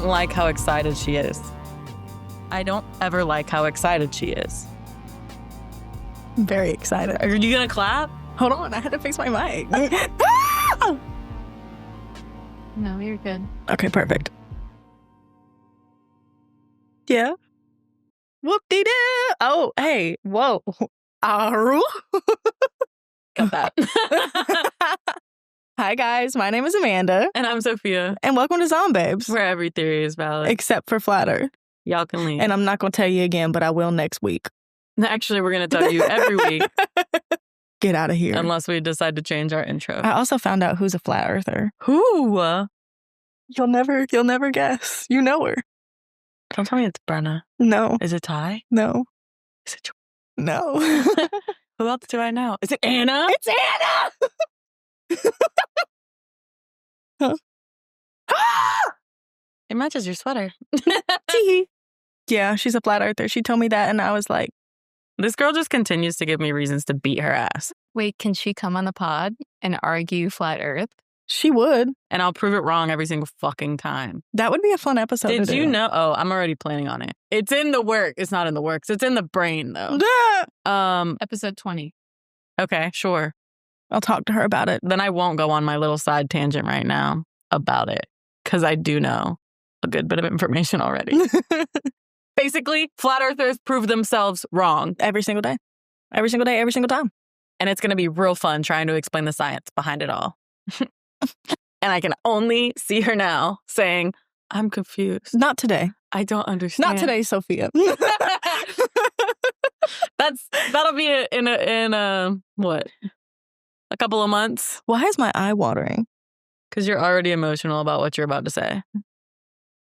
like how excited she is. I don't ever like how excited she is. I'm very excited. Are you gonna clap? Hold on, I had to fix my mic. No, you're good. Okay, perfect. Yeah. Whoop-dee-doo. Oh, hey, whoa. Aru. Got that. Hi, guys. My name is Amanda. And I'm Sophia. And welcome to ZomBabes. Where every theory is valid. Except for Flat Earth. Y'all can leave. And I'm not going to tell you again, but I will next week. Actually, we're going to tell you every week. Get out of here. Unless we decide to change our intro. I also found out who's a flat earther. Who? You'll never guess. You know her. Don't tell me it's Brenna. No. Is it Ty? No. Is it No. Who else do I know? Is it Anna? It's Anna! Huh? It matches your sweater. Yeah, she's a flat earther. She told me that and I was like, this girl just continues to give me reasons to beat her ass. Wait, can she come on the pod and argue flat earth? she would. And I'll prove it wrong every single fucking time. That would be a fun episode to Did do. you know? Oh, I'm already planning on it. It's in the work. It's not in the works. It's in the brain, though. Episode 20. Okay, sure. I'll talk to her about it. Then I won't go on my little side tangent right now about it because I do know a good bit of information already. Basically, flat earthers prove themselves wrong. Every single day. Every single day, every single time. And it's going to be real fun trying to explain the science behind it all. And I can only see her now saying, I'm confused. Not today. I don't understand. Not today, Sophia. That'll be in a what? A couple of months? Why is my eye watering? Because you're already emotional about what you're about to say.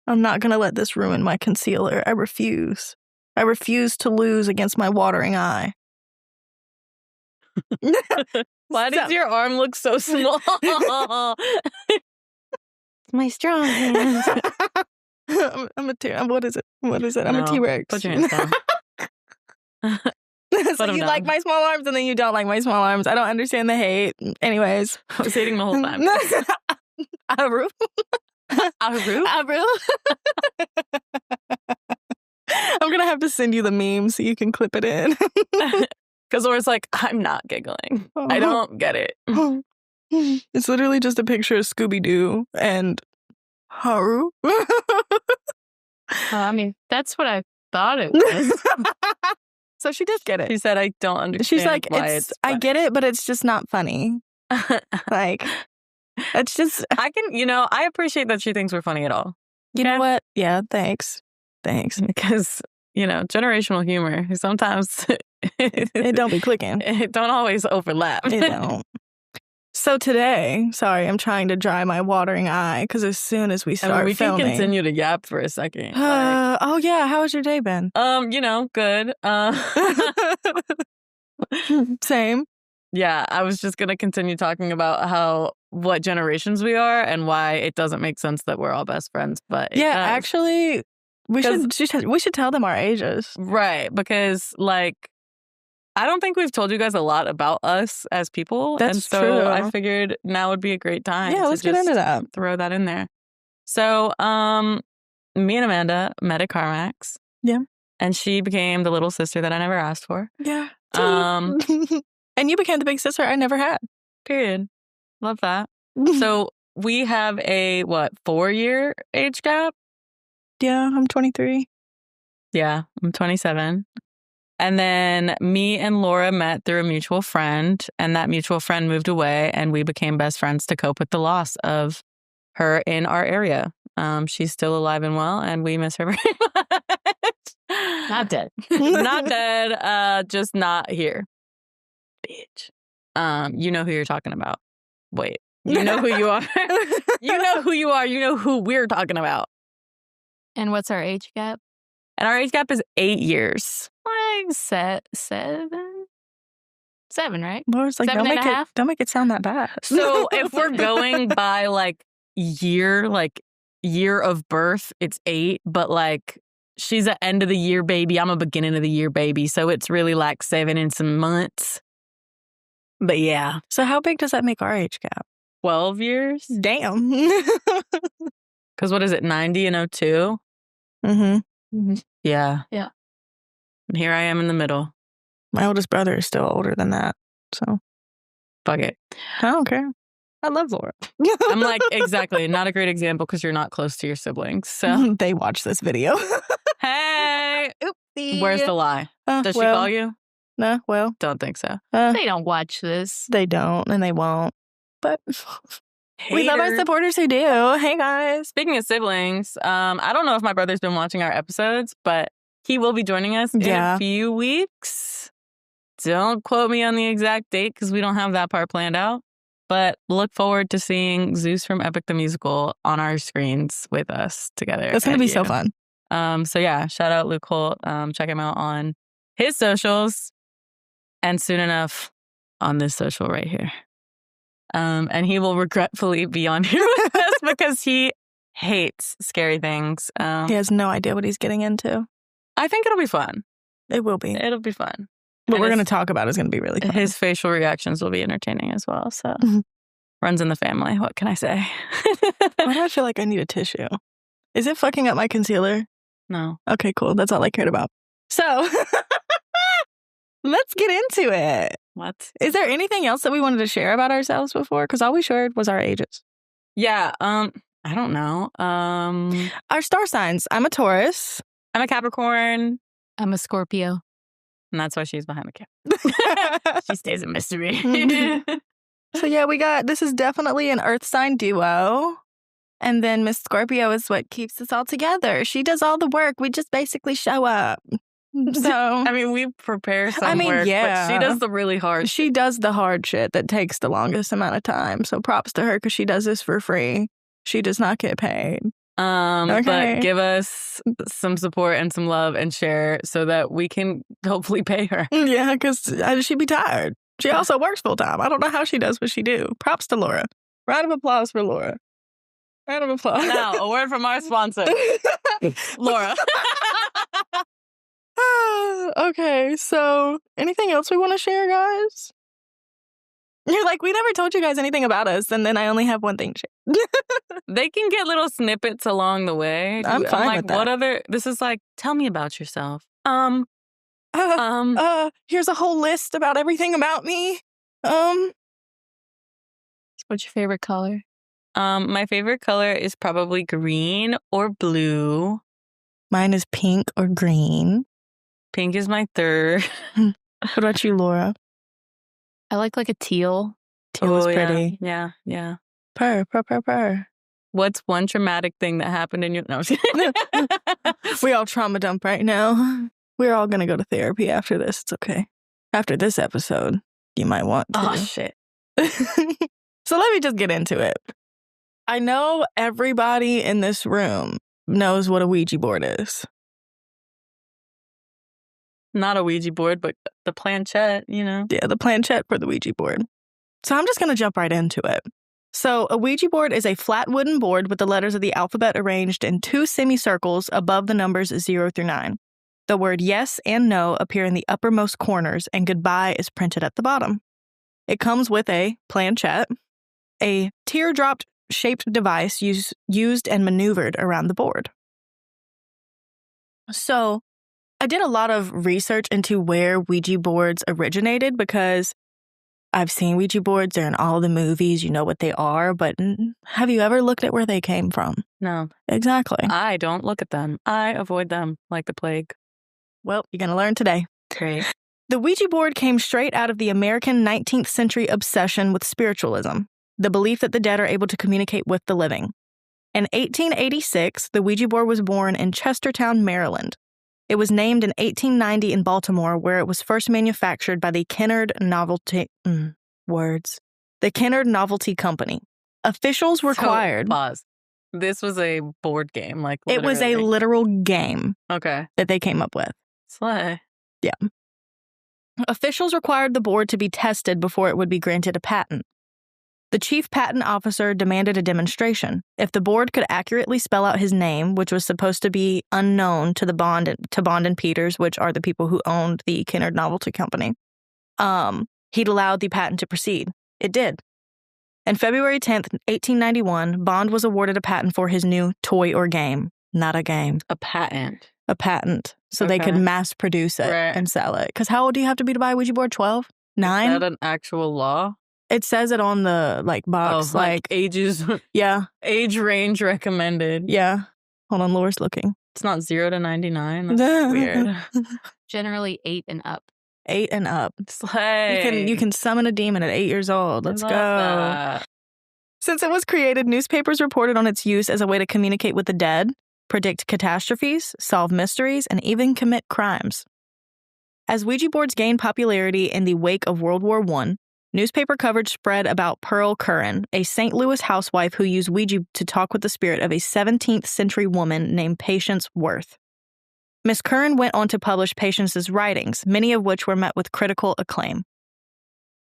I'm not going to let this ruin my concealer. I refuse. I refuse to lose against my watering eye. Why does your arm look so small? My strong hand. What is it? I'm a T-Rex. Put your hands down. So you like my small arms and then you don't like my small arms. I don't understand the hate. Anyways. I was hating the whole time. Aru. Aru? Aru. I'm going to have to send you the meme so you can clip it in. Because Laura's like, I'm not giggling. I don't get it. It's literally just a picture of Scooby-Doo and Haru. I mean, that's what I thought it was. So she did get it. She said, I don't understand. She's like, why I get it, but it's just not funny. Like, it's just. I appreciate that she thinks we're funny at all. You know what? Yeah, thanks. Because, generational humor, sometimes it don't be clicking. It don't always overlap. It don't. So today, sorry, I'm trying to dry my watering eye because as soon as we start we filming. can continue to yap for a second. Oh, yeah. How has your day been? Good. Same. Yeah, I was just going to continue talking about what generations we are and why it doesn't make sense that we're all best friends. But yeah, actually, we should tell them our ages. Right, because I don't think we've told you guys a lot about us as people. That's true. true. I figured now would be a great time. Yeah, let's get into that. Throw that in there. So, me and Amanda met at CarMax. Yeah. And she became the little sister that I never asked for. Yeah. And you became the big sister I never had. Period. Love that. So we have a 4-year age gap? Yeah, I'm 23. Yeah, I'm 27. And then me and Laura met through a mutual friend, and that mutual friend moved away, and we became best friends to cope with the loss of her in our area. She's still alive and well, and we miss her very much. Not dead. Not dead, just not here. Bitch. You know who you're talking about. Wait. You know who you are. You know who you are. You know who we're talking about. And what's our age gap? And our age gap is 8 years. Like 7, right? Laura's like, 7.5? don't make it sound that bad. So if we're going by year of birth, it's 8. But she's an end of the year baby. I'm a beginning of the year baby. So it's really 7 and some months. But yeah. So how big does that make our age gap? 12 years? Damn. Because what is it, 90 and 02? Mm-hmm. Yeah. Yeah. And here I am in the middle. My oldest brother is still older than that, so Fuck it. I don't care. I love Laura. I'm like, exactly. Not a great example because you're not close to your siblings. So, they watch this video. hey, Oopsie. where's the lie? Does she call you? No, well, Don't think so. They don't watch this. they don't, and they won't. But we love our Hater. supporters who do. Hey, guys. Speaking of siblings, I don't know if my brother's been watching our episodes, but he will be joining us in a few weeks. Don't quote me on the exact date because we don't have that part planned out. But look forward to seeing Zeus from Epic the Musical on our screens with us together. It's going to be so fun. So yeah, shout out Luke Holt. Check him out on his socials and soon enough on this social right here. And he will regretfully be on here with us because he hates scary things. He has no idea what he's getting into. I think it'll be fun. It will be. It'll be fun. What And we're going to talk about is going to be really fun. His facial reactions will be entertaining as well. So runs in the family. What can I say? Why do I feel like I need a tissue? Is it fucking up my concealer? No. Okay, cool. That's all I cared about. So let's get into it. What? Is there anything else that we wanted to share about ourselves before? Because all we shared was our ages. Yeah. I don't know. Our star signs. I'm a Taurus. I'm a Capricorn. I'm a Scorpio. And that's why she's behind the camera. She stays a mystery. So yeah, this is definitely an earth sign duo. And then Miss Scorpio is what keeps us all together. She does all the work. We just basically show up. So I mean, we prepare some work, yeah. but she does the really hard She does the hard shit that takes the longest amount of time. So props to her because she does this for free. She does not get paid. Okay. But give us some support and some love and share so that we can hopefully pay her. Yeah, because she'd be tired. She also works full time. I don't know how she does what she do. Props to Laura. Round of applause for Laura. Round of applause. Now, a word from our sponsor, Laura. Okay, so anything else we want to share, guys? You're like, we never told you guys anything about us, and then I only have one thing to share. They can get little snippets along the way. I'm fine like, with that. what other? This is like, tell me about yourself. Here's a whole list about everything about me. What's your favorite color? My favorite color is probably green or blue. Mine is pink or green. Pink is my third. What about you, Laura? I like a teal. Teal is pretty. Yeah. Purr, purr, purr, purr. What's one traumatic thing that happened in your... No, I'm just kidding. We all trauma dump right now. We're all going to go to therapy after this. It's okay. After this episode, you might want to. Oh, shit. So let me just get into it. I know everybody in this room knows what a Ouija board is. Not a Ouija board, but the planchette, you know. Yeah, the planchette for the Ouija board. So I'm just going to jump right into it. So a Ouija board is a flat wooden board with the letters of the alphabet arranged in 2 semicircles above the numbers 0 through 9. The word yes and no appear in the uppermost corners, and goodbye is printed at the bottom. It comes with a planchette, a teardrop-shaped device used and maneuvered around the board. So I did a lot of research into where Ouija boards originated because I've seen Ouija boards. They're in all the movies. You know what they are. But have you ever looked at where they came from? No. Exactly. I don't look at them. I avoid them like the plague. Well, you're going to learn today. Great. The Ouija board came straight out of the American 19th century obsession with spiritualism, the belief that the dead are able to communicate with the living. In 1886, the Ouija board was born in Chestertown, Maryland. It was named in 1890 in Baltimore, where it was first manufactured by the Kennard Novelty Company. Officials required. Pause. This was a board game, like It was a literal game. Okay. That they came up with. Slay. Yeah. Officials required the board to be tested before it would be granted a patent. The chief patent officer demanded a demonstration. If the board could accurately spell out his name, which was supposed to be unknown to Bond and Peters, which are the people who owned the Kennard Novelty Company, he'd allow the patent to proceed. It did. And February 10th, 1891, Bond was awarded a patent for his new toy or game. Not a game. A patent. A patent. So they could mass produce it and sell it. Because how old do you have to be to buy a Ouija board? 12? 9? Is that an actual law? It says it on the box. Oh, like ages. Yeah. Age range recommended. Yeah. Hold on, Laura's looking. It's not 0 to 99. That's weird. Generally 8 and up. 8 and up. Slay. You can summon a demon at 8 years old. Let's go. That. Since it was created, newspapers reported on its use as a way to communicate with the dead, predict catastrophes, solve mysteries, and even commit crimes. As Ouija boards gained popularity in the wake of World War I, newspaper coverage spread about Pearl Curran, a St. Louis housewife who used Ouija to talk with the spirit of a 17th century woman named Patience Worth. Miss Curran went on to publish Patience's writings, many of which were met with critical acclaim.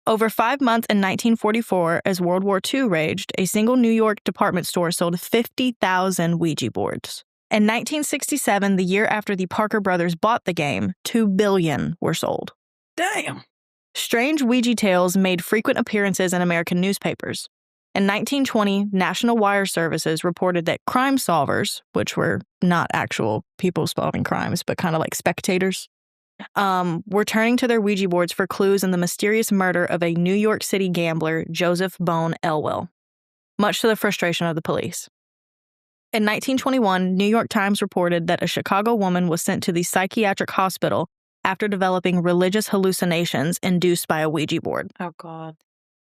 Over 5 months in 1944, as World War II raged, a single New York department store sold 50,000 Ouija boards. In 1967, the year after the Parker brothers bought the game, 2 billion were sold. Damn. Strange Ouija tales made frequent appearances in American newspapers. In 1920, National Wire Services reported that crime solvers, which were not actual people solving crimes, but kind of like spectators, were turning to their Ouija boards for clues in the mysterious murder of a New York City gambler, Joseph Bone Elwell, much to the frustration of the police. In 1921, New York Times reported that a Chicago woman was sent to the psychiatric hospital after developing religious hallucinations induced by a Ouija board. Oh, God.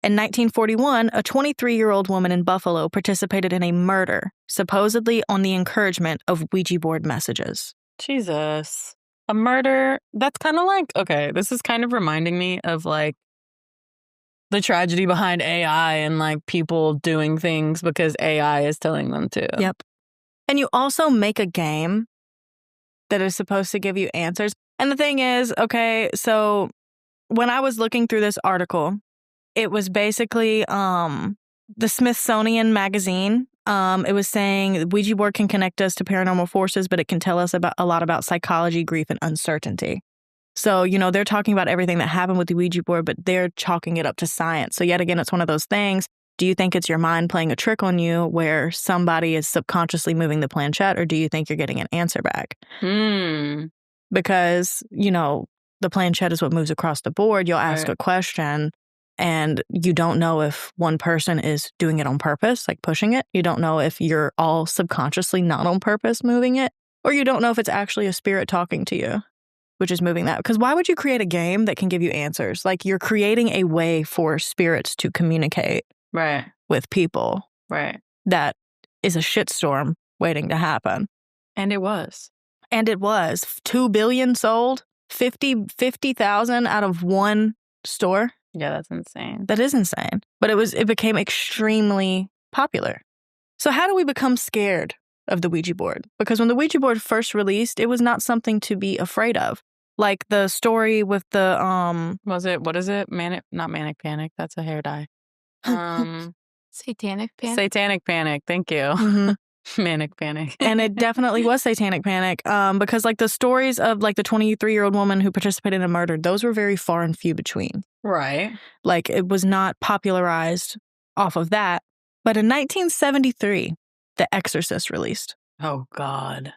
In 1941, a 23-year-old woman in Buffalo participated in a murder, supposedly on the encouragement of Ouija board messages. Jesus. A murder, that's kind of like, okay, this is kind of reminding me of like the tragedy behind AI and like people doing things because AI is telling them to. Yep. And you also make a game that is supposed to give you answers. And the thing is, okay, so when I was looking through this article, it was basically the Smithsonian magazine. It was saying Ouija board can connect us to paranormal forces, but it can tell us a lot about psychology, grief, and uncertainty. So, they're talking about everything that happened with the Ouija board, but they're chalking it up to science. So yet again, it's one of those things. Do you think it's your mind playing a trick on you where somebody is subconsciously moving the planchette, or do you think you're getting an answer back? Because, the planchette is what moves across the board. You'll ask a question and you don't know if one person is doing it on purpose, like pushing it. You don't know if you're all subconsciously not on purpose moving it, or you don't know if it's actually a spirit talking to you, which is moving that. Because why would you create a game that can give you answers? Like, you're creating a way for spirits to communicate with people. Right. That is a shitstorm waiting to happen. And it was. 2 billion sold, 50,000 out of one store. Yeah, that's insane. That is insane. But it became extremely popular. So how do we become scared of the Ouija board? Because when the Ouija board first released, it was not something to be afraid of. Like the story with the what is it? Not manic panic. That's a hair dye. Satanic panic. Satanic panic. Thank you. Mm-hmm. Manic panic. And it definitely was satanic panic. Because like the stories of like the 23-year-old woman who participated in a murder, those were very far and few between. Right. Like, it was not popularized off of that. But in 1973, The Exorcist released. Oh, God.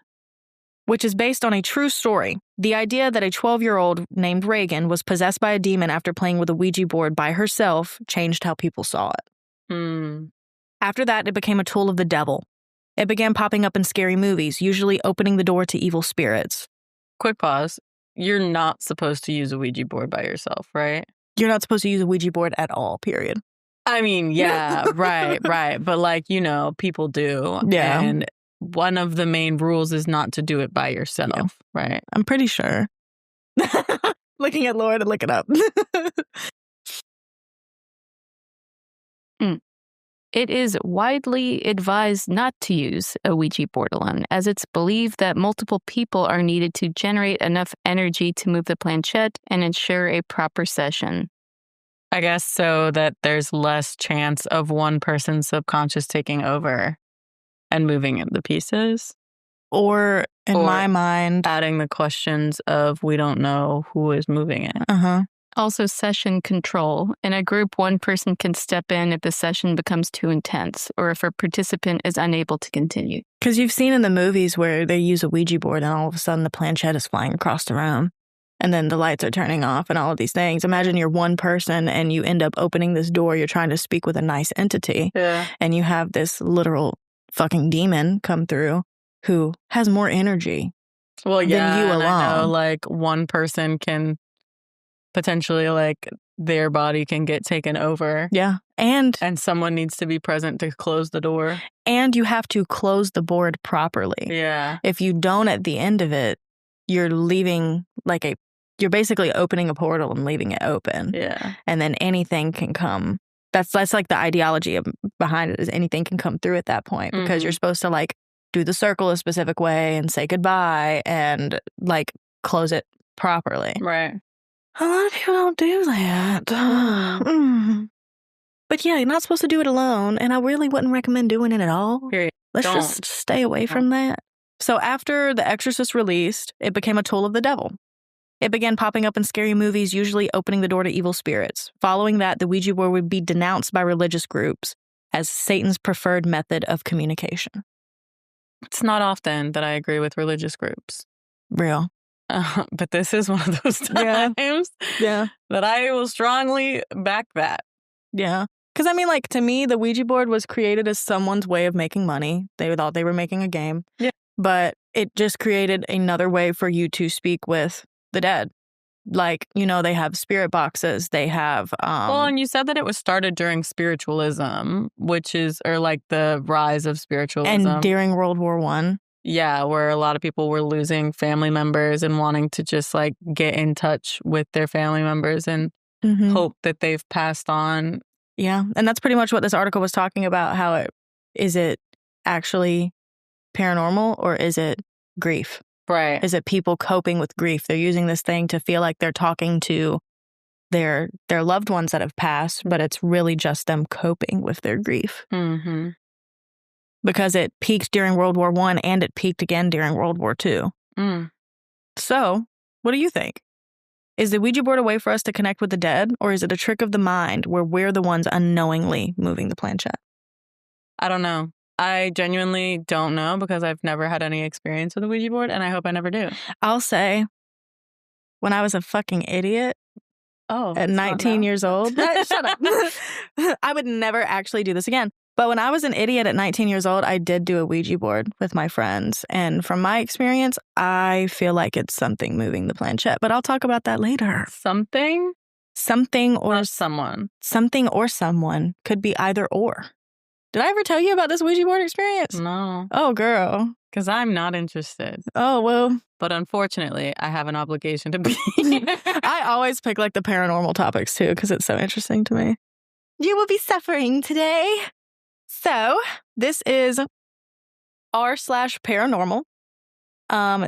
Which is based on a true story. The idea that a 12-year-old named Reagan was possessed by a demon after playing with a Ouija board by herself changed how people saw it. After that, it became a tool of the devil. It began popping up in scary movies, usually opening the door to evil spirits. Quick pause. You're not supposed to use a Ouija board by yourself, right? You're not supposed to use a Ouija board at all, period. I mean, yeah, right. But like, people do. Yeah. And one of the main rules is not to do it by yourself, right? I'm pretty sure. Looking at Laura to look it up. It is widely advised not to use a Ouija board alone, as it's believed that multiple people are needed to generate enough energy to move the planchette and ensure a proper session. I guess so that there's less chance of one person's subconscious taking over and moving the pieces. Or, in my mind, adding the questions of we don't know who is moving it. Also, session control. In a group, one person can step in if the session becomes too intense or if a participant is unable to continue. Because you've seen in the movies where they use a Ouija board and all of a sudden the planchette is flying across the room and then the lights are turning off and all of these things. Imagine you're one person and you end up opening this door. You're trying to speak with a nice entity. Yeah. And you have this literal fucking demon come through who has more energy Well, yeah, than you and alone. I know, like, one person can potentially, like, their body can get taken over. Yeah. And someone needs to be present to close the door. And you have to close the board properly. Yeah. If you don't at the end of it, you're leaving you're basically opening a portal and leaving it open. Yeah. And then anything can come. That's like the ideology behind it, is anything can come through at that point, because you're supposed to like do the circle a specific way and say goodbye and like close it properly. Right. A lot of people don't do that. But yeah, you're not supposed to do it alone, and I really wouldn't recommend doing it at all. Period. Let's Don't. just stay away from that. So after The Exorcist released, it became a tool of the devil. It began popping up in scary movies, usually opening the door to evil spirits. Following that, the Ouija board would be denounced by religious groups as Satan's preferred method of communication. It's not often that I agree with religious groups. Real. But this is one of those times Yeah. that I will strongly back that. Yeah. Because, I mean, like, to me, the Ouija board was created as someone's way of making money. They thought they were making a game. Yeah. But it just created another way for you to speak with the dead. Like, you know, they have spirit boxes. They have... well, and you said that it was started during spiritualism, or like the rise of spiritualism. And during World War I. Yeah, where a lot of people were losing family members and wanting to just like get in touch with their family members and hope that they've passed on. Yeah, and that's pretty much what this article was talking about. How is it actually paranormal, or is it grief? Right. Is it people coping with grief? They're using this thing to feel like they're talking to their loved ones that have passed, but it's really just them coping with their grief. Mm-hmm. Because it peaked during World War I and it peaked again during World War II. So, what do you think? Is the Ouija board a way for us to connect with the dead, or is it a trick of the mind where we're the ones unknowingly moving the planchette? I don't know. I genuinely don't know, because I've never had any experience with a Ouija board, and I hope I never do. I'll say, when I was a fucking idiot at 19 years old, shut up. I would never actually do this again. But when I was an idiot at 19 years old, I did do a Ouija board with my friends. And from my experience, I feel like it's something moving the planchette. But I'll talk about that later. Something? Something or someone. Something or someone. Could be either or. Did I ever tell you about this Ouija board experience? No. Oh, girl. Because I'm not interested. Oh, well. But unfortunately, I have an obligation to be. I always pick like the paranormal topics too, because it's so interesting to me. You will be suffering today. So, this is r/paranormal.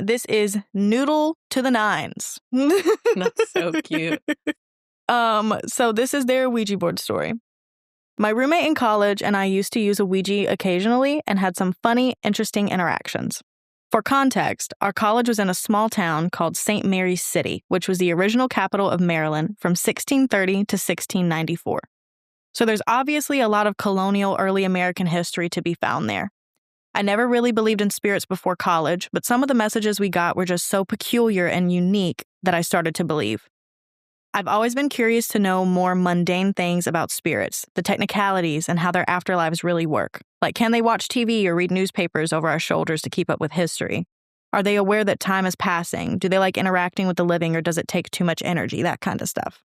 This is Noodle to the Nines. That's so cute. So this is their Ouija board story. My roommate in college and I used to use a Ouija occasionally and had some funny, interesting interactions. For context, our college was in a small town called St. Mary's City, which was the original capital of Maryland from 1630 to 1694. So there's obviously a lot of colonial early American history to be found there. I never really believed in spirits before college, but some of the messages we got were just so peculiar and unique that I started to believe. I've always been curious to know more mundane things about spirits, the technicalities, and how their afterlives really work. Like, can they watch TV or read newspapers over our shoulders to keep up with history? Are they aware that time is passing? Do they like interacting with the living, or does it take too much energy? That kind of stuff.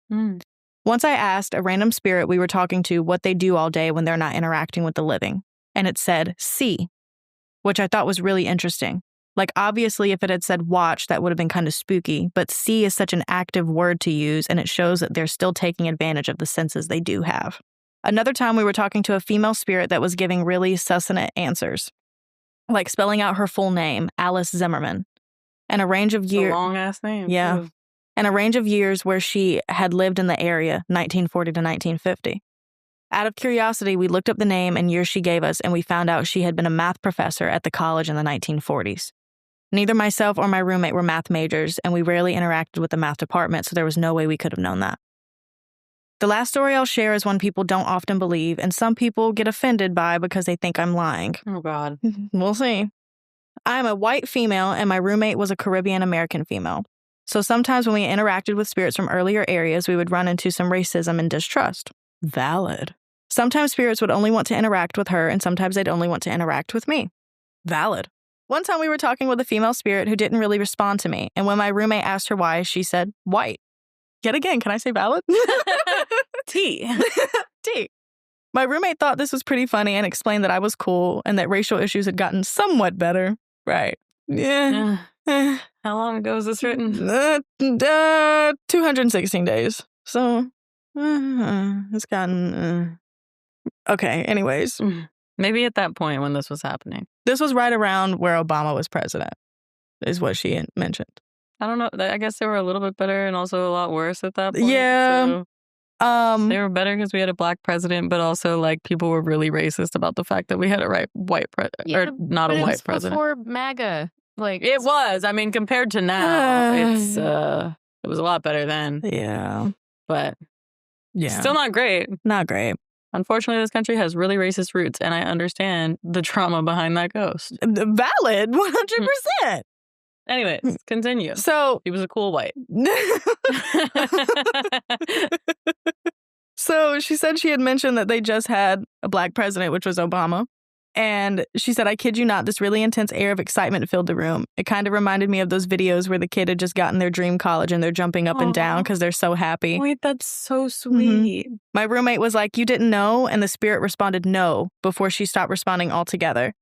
Once I asked a random spirit we were talking to what they do all day when they're not interacting with the living, and it said, see, which I thought was really interesting. Like, obviously, if it had said watch, that would have been kind of spooky, but see is such an active word to use, and it shows that they're still taking advantage of the senses they do have. Another time, we were talking to a female spirit that was giving really succinct answers, like spelling out her full name, Alice Zimmerman, and a range of years. Long-ass name. Yeah. Too. And a range of years where she had lived in the area, 1940 to 1950. Out of curiosity, we looked up the name and year she gave us, and we found out she had been a math professor at the college in the 1940s. Neither myself or my roommate were math majors, and we rarely interacted with the math department, so there was no way we could have known that. The last story I'll share is one people don't often believe, and some people get offended by because they think I'm lying. Oh, God. We'll see. I'm a white female, and my roommate was a Caribbean American female. So sometimes when we interacted with spirits from earlier areas, we would run into some racism and distrust. Valid. Sometimes spirits would only want to interact with her, and sometimes they'd only want to interact with me. Valid. One time we were talking with a female spirit who didn't really respond to me, and when my roommate asked her why, she said, white. Yet again, can I say valid? T. T. My roommate thought this was pretty funny and explained that I was cool and that racial issues had gotten somewhat better. Right. Yeah. How long ago was this written? 216 days. So, it's gotten... Okay, anyways. Maybe at that point when this was happening. This was right around where Obama was president, is what she mentioned. I don't know. I guess they were a little bit better and also a lot worse at that point. Yeah. So they were better because we had a black president, but also like people were really racist about the fact that we had a white president, or not a white president. Before MAGA, like it was. I mean, compared to now, it was a lot better then. Yeah, but yeah, still not great. Not great. Unfortunately, this country has really racist roots, and I understand the trauma behind that ghost. Valid, 100%. Anyways, continue. So he was a cool white. So she said she had mentioned that they just had a black president, which was Obama. And she said, I kid you not, this really intense air of excitement filled the room. It kind of reminded me of those videos where the kid had just gotten their dream college and they're jumping up and down because they're so happy. Wait, that's so sweet. Mm-hmm. My roommate was like, you didn't know? And the spirit responded no before she stopped responding altogether.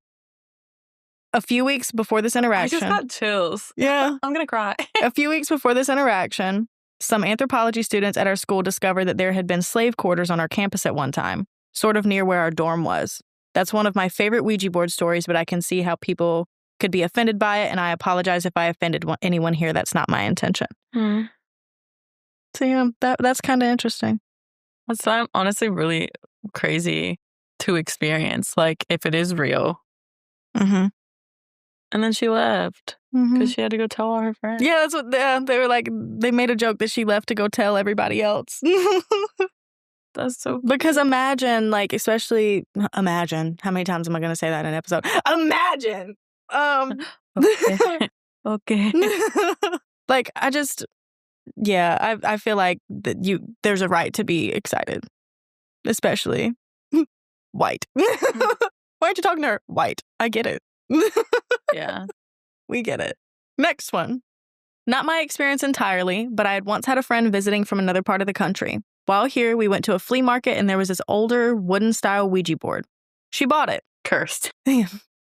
A few weeks before this interaction... I just got chills. Yeah. I'm going to cry. A few weeks before this interaction, some anthropology students at our school discovered that there had been slave quarters on our campus at one time, sort of near where our dorm was. That's one of my favorite Ouija board stories, but I can see how people could be offended by it, and I apologize if I offended anyone here. That's not my intention. Mm. So yeah, that's kind of interesting. That's honestly really crazy to experience, like if it is real. Mm-hmm. And then she left because she had to go tell all her friends. Yeah, that's what they were like. They made a joke that she left to go tell everybody else. That's so... Because imagine, like, especially... Imagine. How many times am I going to say that in an episode? Imagine! Okay. Like, I just... Yeah, I feel like that there's a right to be excited. Especially white. Why aren't you talking to her? White. I get it. Yeah. We get it. Next one. Not my experience entirely, but I had once had a friend visiting from another part of the country. While here, we went to a flea market and there was this older wooden-style Ouija board. She bought it. Cursed.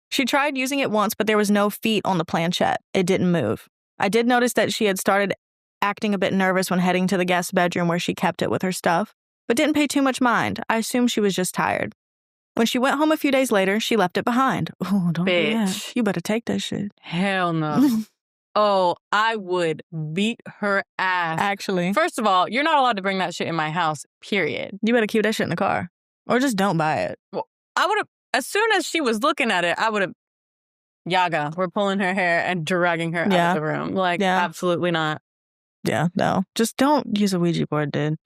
She tried using it once, but there was no feet on the planchette. It didn't move. I did notice that she had started acting a bit nervous when heading to the guest bedroom where she kept it with her stuff, but didn't pay too much mind. I assumed she was just tired. When she went home a few days later, she left it behind. Oh, don't do that. You better take that shit. Hell no. Oh, I would beat her ass. Actually. First of all, you're not allowed to bring that shit in my house, period. You better keep that shit in the car. Or just don't buy it. Well, I would have, as soon as she was looking at it, I would have, Yaga, we're pulling her hair and dragging her out of the room. Like, absolutely not. Yeah, no. Just don't use a Ouija board, dude.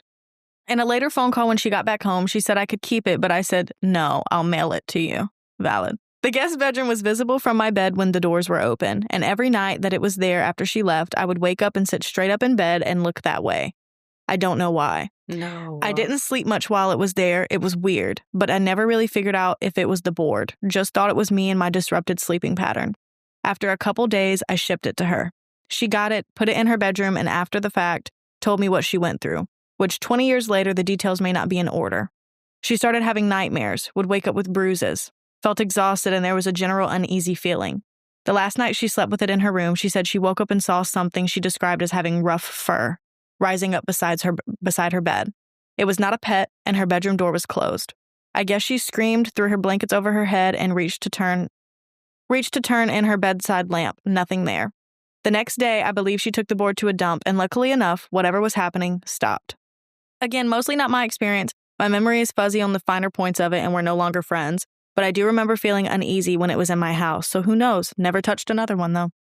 In a later phone call when she got back home, she said I could keep it, but I said, no, I'll mail it to you. Valid. The guest bedroom was visible from my bed when the doors were open, and every night that it was there after she left, I would wake up and sit straight up in bed and look that way. I don't know why. No. I didn't sleep much while it was there. It was weird, but I never really figured out if it was the board. Just thought it was me and my disrupted sleeping pattern. After a couple days, I shipped it to her. She got it, put it in her bedroom, and after the fact, told me what she went through, which 20 years later, the details may not be in order. She started having nightmares, would wake up with bruises, felt exhausted, and there was a general uneasy feeling. The last night she slept with it in her room, she said she woke up and saw something she described as having rough fur rising up beside her bed. It was not a pet, and her bedroom door was closed. I guess she screamed, threw her blankets over her head, and reached to turn in her bedside lamp. Nothing there. The next day, I believe she took the board to a dump, and luckily enough, whatever was happening stopped. Again, mostly not my experience. My memory is fuzzy on the finer points of it, and we're no longer friends. But I do remember feeling uneasy when it was in my house, so who knows? Never touched another one, though.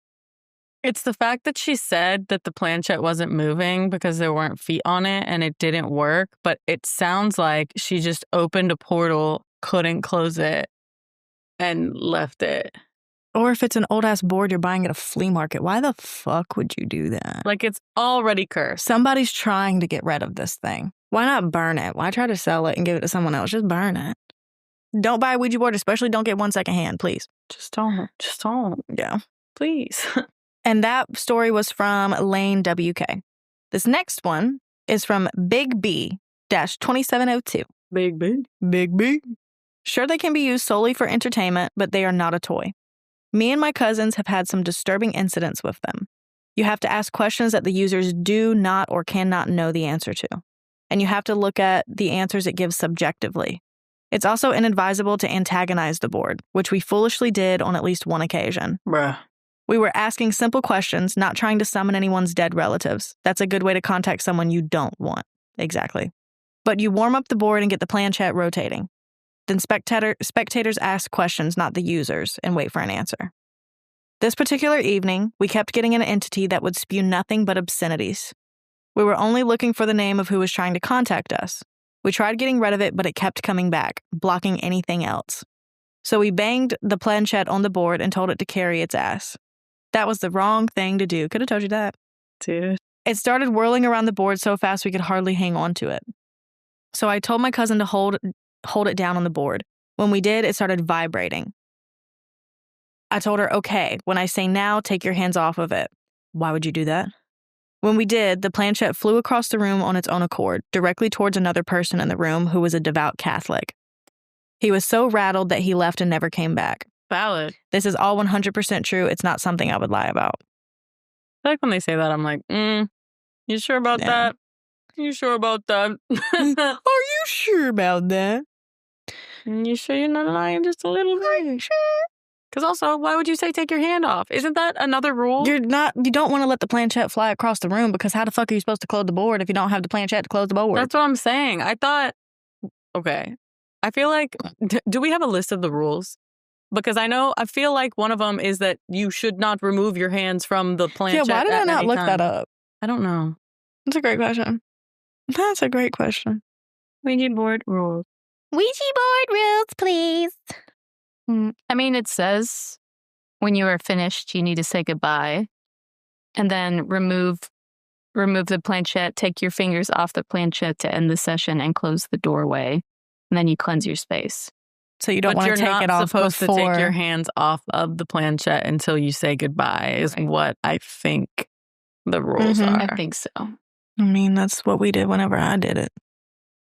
It's the fact that she said that the planchette wasn't moving because there weren't feet on it and it didn't work. But it sounds like she just opened a portal, couldn't close it, and left it. Or if it's an old-ass board you're buying at a flea market, why the fuck would you do that? Like, it's already cursed. Somebody's trying to get rid of this thing. Why not burn it? Why try to sell it and give it to someone else? Just burn it. Don't buy a Ouija board, especially don't get one secondhand, please. Just don't. Just don't. Yeah. Please. And that story was from Lane WK. This next one is from Big B-2702. Big B. Big B. Sure, they can be used solely for entertainment, but they are not a toy. Me and my cousins have had some disturbing incidents with them. You have to ask questions that the users do not or cannot know the answer to. And you have to look at the answers it gives subjectively. It's also inadvisable to antagonize the board, which we foolishly did on at least one occasion. Bruh. We were asking simple questions, not trying to summon anyone's dead relatives. That's a good way to contact someone you don't want. Exactly. But you warm up the board and get the planchette rotating. Then spectators ask questions, not the users, and wait for an answer. This particular evening, we kept getting an entity that would spew nothing but obscenities. We were only looking for the name of who was trying to contact us. We tried getting rid of it, but it kept coming back, blocking anything else. So we banged the planchette on the board and told it to carry its ass. That was the wrong thing to do. Could have told you that. Dude. It started whirling around the board so fast we could hardly hang on to it. So I told my cousin to hold it down on the board. When we did, it started vibrating. I told her, okay, when I say now, take your hands off of it. Why would you do that? When we did, the planchette flew across the room on its own accord, directly towards another person in the room who was a devout Catholic. He was so rattled that he left and never came back. Valid. This is all 100% true. It's not something I would lie about. I feel like when they say that, I'm like, you sure about that? You sure about that? Are you sure about that? You sure you're not lying just a little bit? Sure. Because also, why would you say take your hand off? Isn't that another rule? You don't want to let the planchette fly across the room because how the fuck are you supposed to close the board if you don't have the planchette to close the board? That's what I'm saying. I thought, okay. I feel like, do we have a list of the rules? Because I feel like one of them is that you should not remove your hands from the planchette. Yeah, why did I not look that up? I don't know. That's a great question. That's a great question. Ouija board rules. Ouija board rules, please. I mean, it says when you are finished, you need to say goodbye and then remove the planchette, take your fingers off the planchette to end the session and close the doorway. And then you cleanse your space. So you don't want to take it off before. You're not supposed to take your hands off of the planchette until you say goodbye is what I think the rules are. I think so. I mean, that's what we did whenever I did it.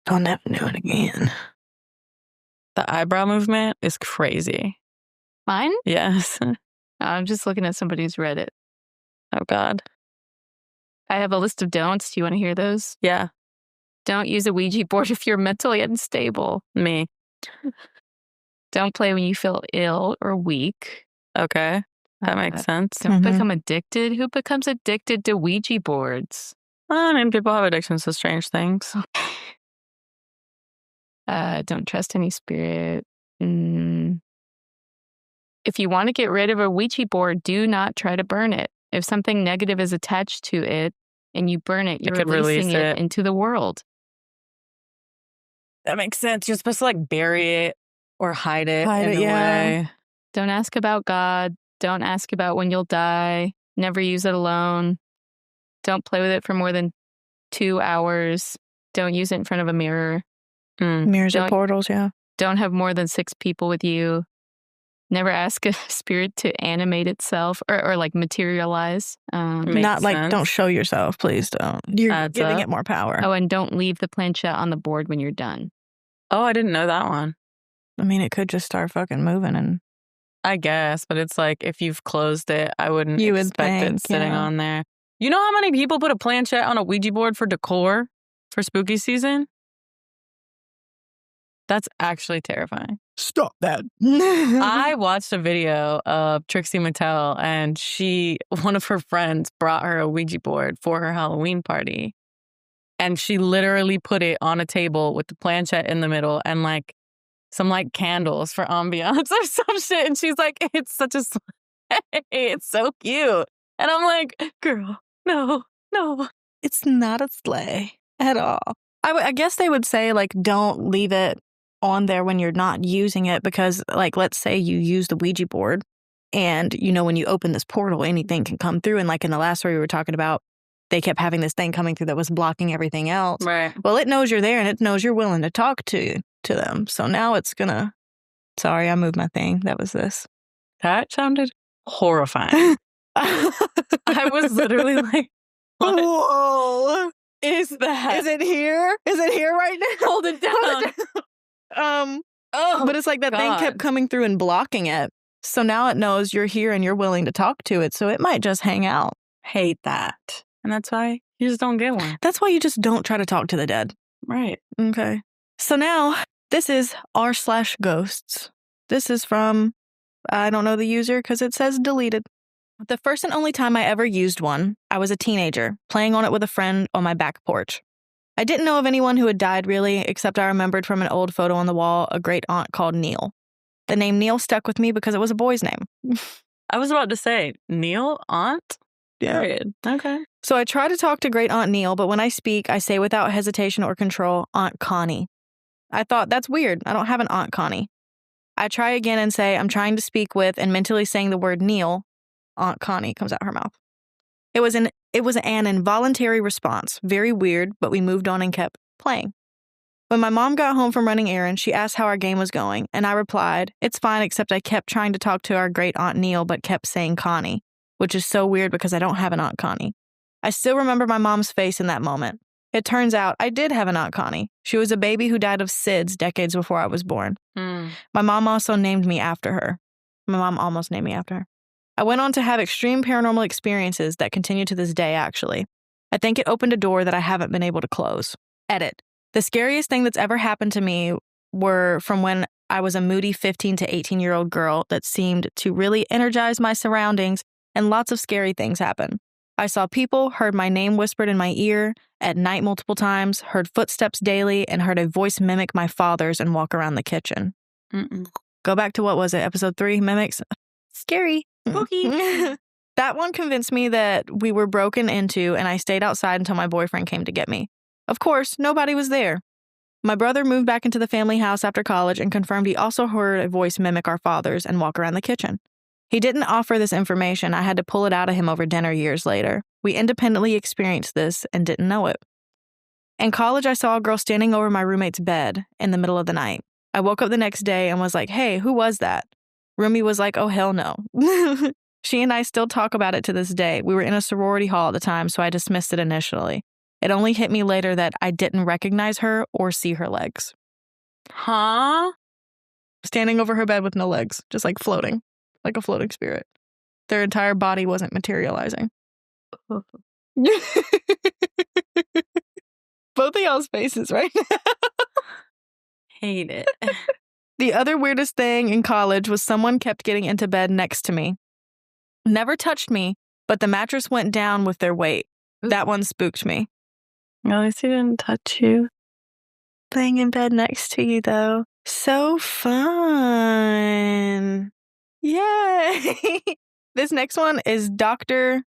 I'll never do it again. The eyebrow movement is crazy. Mine? Yes. I'm just looking at somebody who's read it. Oh, God. I have a list of don'ts. Do you want to hear those? Yeah. Don't use a Ouija board if you're mentally unstable. Me. Don't play when you feel ill or weak. Okay. That makes sense. Don't become addicted. Who becomes addicted to Ouija boards? I mean, people have addictions to strange things. Don't trust any spirit. If you want to get rid of a Ouija board, do not try to burn it. If something negative is attached to it and you burn it, you're releasing it into the world. That makes sense. You're supposed to like bury it or hide it in a way. Don't ask about God. Don't ask about when you'll die. Never use it alone. Don't play with it for more than 2 hours. Don't use it in front of a mirror. Mirrors are portals, yeah. Don't have more than 6 people with you. Never ask a spirit to animate itself or like materialize. Not like sense. Don't show yourself, please don't. You're giving it more power. Oh, and don't leave the planchette on the board when you're done. Oh, I didn't know that one. I mean, it could just start fucking moving and... I guess, but it's like if you've closed it, I wouldn't expect it sitting on there. You know how many people put a planchette on a Ouija board for decor for spooky season? That's actually terrifying. Stop that. I watched a video of Trixie Mattel and one of her friends brought her a Ouija board for her Halloween party. And she literally put it on a table with the planchette in the middle and like some like candles for ambiance or some shit. And she's like, it's so cute. And I'm like, girl, no. It's not a sleigh at all. I guess they would say, like, don't leave it on there when you're not using it because, like, let's say you use the Ouija board and, you know, when you open this portal, anything can come through. And like in the last story we were talking about, they kept having this thing coming through that was blocking everything else. Right. Well, it knows you're there and it knows you're willing to talk to them. So now it's gonna... Sorry, I moved my thing. That was this. That sounded horrifying. I was literally like, what? Whoa. Is that? Is it here? Is it here right now? Hold it down. But it's like that thing kept coming through and blocking it. So now it knows you're here and you're willing to talk to it. So it might just hang out. Hate that. And that's why you just don't get one. That's why you just don't try to talk to the dead. Right. Okay. So now this is r/ghosts. This is from, I don't know the user because it says deleted. The first and only time I ever used one, I was a teenager, playing on it with a friend on my back porch. I didn't know of anyone who had died really, except I remembered from an old photo on the wall a great aunt called Neil. The name Neil stuck with me because it was a boy's name. I was about to say, Neil, aunt? Yeah. Period. Okay. So I try to talk to great aunt Neil, but when I speak, I say without hesitation or control, Aunt Connie. I thought, that's weird. I don't have an Aunt Connie. I try again and say, I'm trying to speak with, and mentally saying the word Neil, Aunt Connie comes out her mouth. It was an involuntary response. Very weird, but we moved on and kept playing. When my mom got home from running errands, she asked how our game was going, and I replied, it's fine, except I kept trying to talk to our great Aunt Neil, but kept saying Connie, which is so weird because I don't have an Aunt Connie. I still remember my mom's face in that moment. It turns out I did have an Aunt Connie. She was a baby who died of SIDS decades before I was born. My mom also named me after her. My mom almost named me after her. I went on to have extreme paranormal experiences that continue to this day, actually. I think it opened a door that I haven't been able to close. Edit. The scariest thing that's ever happened to me were from when I was a moody 15 to 18-year-old girl that seemed to really energize my surroundings, and lots of scary things happened. I saw people, heard my name whispered in my ear at night multiple times, heard footsteps daily, and heard a voice mimic my father's and walk around the kitchen. Go back to, what was it, episode 3, mimics? Scary. Spooky. That one convinced me that we were broken into, and I stayed outside until my boyfriend came to get me. Of course, nobody was there. My brother moved back into the family house after college and confirmed he also heard a voice mimic our father's and walk around the kitchen. He didn't offer this information. I had to pull it out of him over dinner years later. We independently experienced this and didn't know it. In college, I saw a girl standing over my roommate's bed in the middle of the night. I woke up the next day and was like, hey, who was that? Roomie was like, oh, hell no. She and I still talk about it to this day. We were in a sorority hall at the time, so I dismissed it initially. It only hit me later that I didn't recognize her or see her legs. Huh? Standing over her bed with no legs, just like floating, like a floating spirit. Their entire body wasn't materializing. Both of y'all's faces right now. Hate it. The other weirdest thing in college was someone kept getting into bed next to me. Never touched me, but the mattress went down with their weight. That one spooked me. At least he didn't touch you. Laying in bed next to you, though. So fun. Yay. This next one is Dr.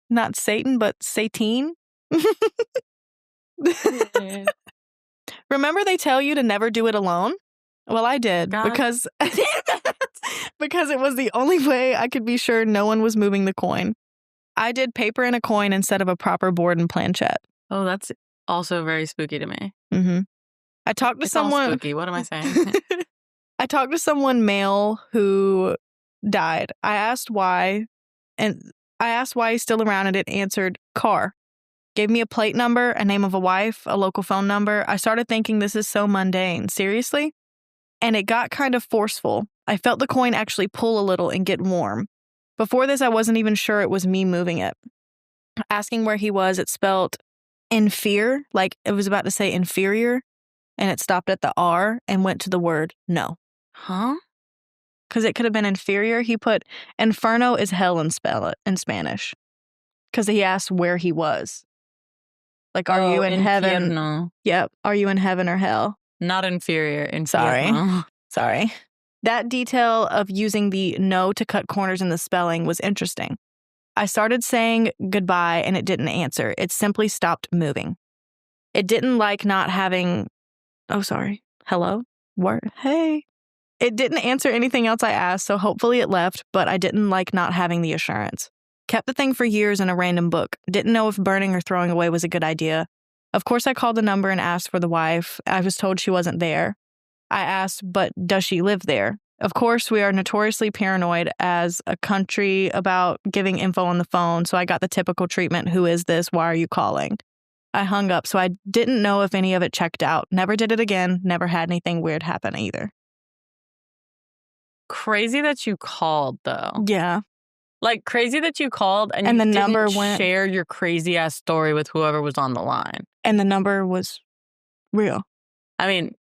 Not Satan, but Satine. Remember they tell you to never do it alone? Well, I did because it was the only way I could be sure no one was moving the coin. I did paper and a coin instead of a proper board and planchette. Oh, that's also very spooky to me. Mm-hmm. I talked to someone. All spooky. What am I saying? I talked to someone male who died. I asked why he's still around, and it answered car. Gave me a plate number, a name of a wife, a local phone number. I started thinking, this is so mundane. Seriously? And it got kind of forceful. I felt the coin actually pull a little and get warm. Before this, I wasn't even sure it was me moving it. Asking where he was, it spelled inferior, like it was about to say inferior, and it stopped at the R and went to the word no. Huh? Because it could have been inferior. He put inferno is hell in Spanish. Because he asked where he was. Like, are you in heaven? No. Yep. Are you in heaven or hell? Not inferior. Infierno. Sorry. That detail of using the no to cut corners in the spelling was interesting. I started saying goodbye and it didn't answer. It simply stopped moving. It didn't like not having... Oh, sorry. Hello? Word. Hey. It didn't answer anything else I asked, so hopefully it left, but I didn't like not having the assurance. Kept the thing for years in a random book. Didn't know if burning or throwing away was a good idea. Of course, I called the number and asked for the wife. I was told she wasn't there. I asked, but does she live there? Of course, we are notoriously paranoid as a country about giving info on the phone, so I got the typical treatment, who is this? Why are you calling? I hung up, so I didn't know if any of it checked out. Never did it again. Never had anything weird happen either. Crazy that you called, though. Yeah. Like, crazy that you called and the you didn't number went... share your crazy-ass story with whoever was on the line. And the number was real. I mean,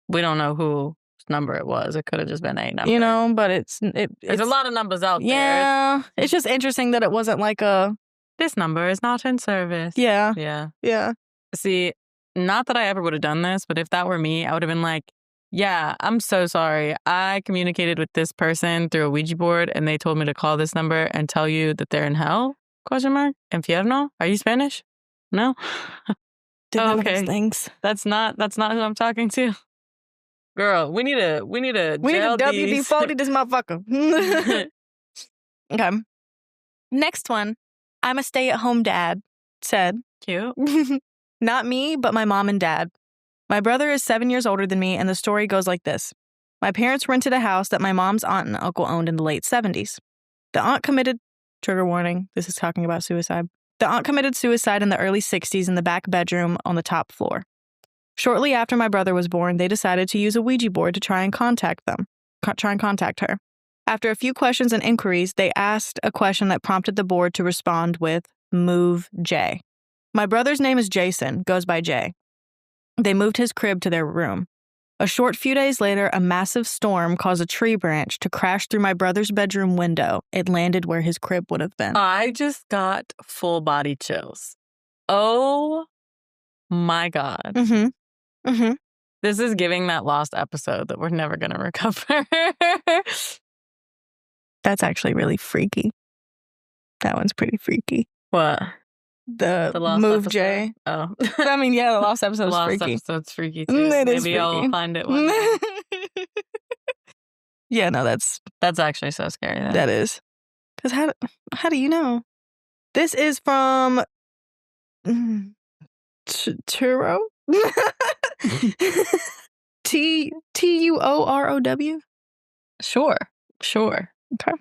we don't know whose number it was. It could have just been a number. You know, but there's a lot of numbers out there. Yeah. It's just interesting that it wasn't like a... This number is not in service. Yeah. Yeah. Yeah. See, not that I ever would have done this, but if that were me, I would have been like, yeah, I'm so sorry. I communicated with this person through a Ouija board and they told me to call this number and tell you that they're in hell? ? Infierno? Are you Spanish? No? None of those things. That's not who I'm talking to. Girl, we need to WD-40 this motherfucker. Okay. Next one. I'm a stay-at-home dad, said. Cute. Not me, but my mom and dad. My brother is 7 years older than me, and the story goes like this. My parents rented a house that my mom's aunt and uncle owned in the late 70s. The aunt committed... Trigger warning, this is talking about suicide. The aunt committed suicide in the early 60s in the back bedroom on the top floor. Shortly after my brother was born, they decided to use a Ouija board to try and contact her. After a few questions and inquiries, they asked a question that prompted the board to respond with, "Move J." My brother's name is Jason, goes by J. They moved his crib to their room. A short few days later, a massive storm caused a tree branch to crash through my brother's bedroom window. It landed where his crib would have been. I just got full body chills. Oh my God. Mm-hmm. Mm-hmm. This is giving that lost episode that we're never going to recover. That's actually really freaky. That one's pretty freaky. What? The lost Move episode? J. Oh. I mean, yeah, the lost episode is freaky. The lost episode's freaky too. It is Maybe I'll freaky. find it one day. Yeah, no, that's actually so scary. Though. that is. Because how do you know? This is from Turo? Tuorow? Sure. Okay.